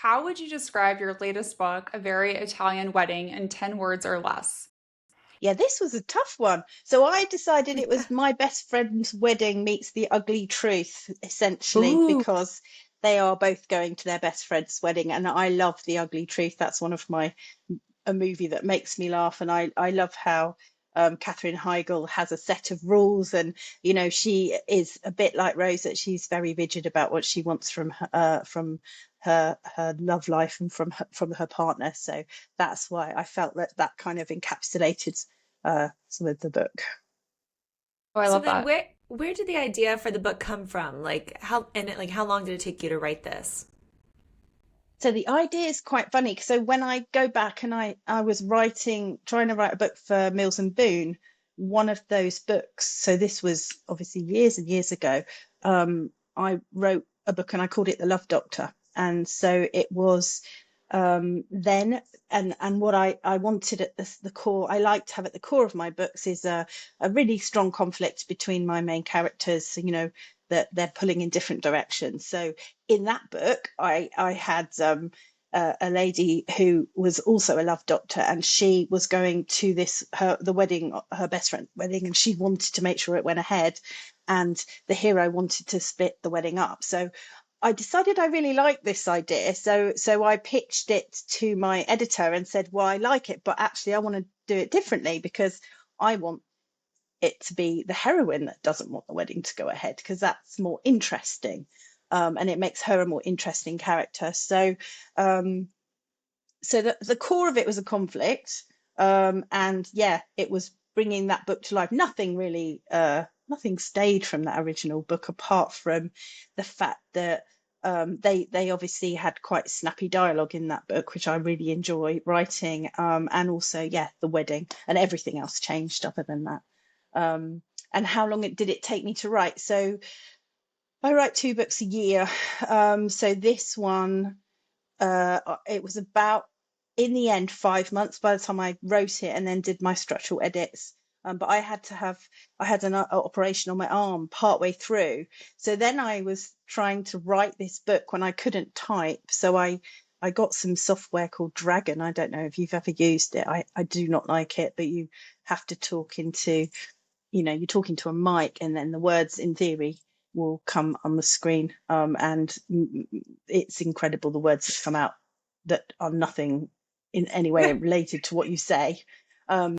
how would you describe your latest book, A Very Italian Wedding, in 10 words or less? Yeah, this was a tough one. So I decided it was my best friend's wedding meets the ugly truth, essentially, Ooh, because they are both going to their best friend's wedding, and I love the ugly truth. That's one of my a movie that makes me laugh, and I love how Katherine Heigl has a set of rules, and she is a bit like Rose, that she's very rigid about what she wants from her love life and from her partner. So that's why I felt that that kind of encapsulated some of the book. oh, I So love then that. where did the idea for the book come from? Like how long did it take you to write this? So the idea is quite funny. So when I go back and I was trying to write a book for Mills and Boon, one of those books. So this was obviously years and years ago. I wrote a book and I called it The Love Doctor. And so it was then, and what I wanted at the core, I like to have at the core of my books is a really strong conflict between my main characters. That they're pulling in different directions. So in that book, I had a lady who was also a love doctor, and she was going to the wedding, her best friend's wedding, and she wanted to make sure it went ahead, and the hero wanted to split the wedding up. So I decided I really liked this idea. So I pitched it to my editor and said, well, I like it, but actually I want to do it differently because I want it to be the heroine that doesn't want the wedding to go ahead, because that's more interesting. And it makes her a more interesting character. Um, so the core of it was a conflict. And yeah, it was bringing that book to life. Nothing stayed from that original book apart from the fact that they obviously had quite snappy dialogue in that book, which I really enjoy writing. And also, yeah, the wedding and everything else changed other than that. Um, and how long did it take me to write? So I write 2 books a year. So this one, it was about, in the end, 5 months by the time I wrote it and then did my structural edits. But I had an operation on my arm partway through. So then I was trying to write this book when I couldn't type. So I got some software called Dragon. I don't know if you've ever used it. I do not like it, but you have to talk into, you're talking to a mic, and then the words in theory will come on the screen. And it's incredible, the words that come out that are nothing in any way related to what you say.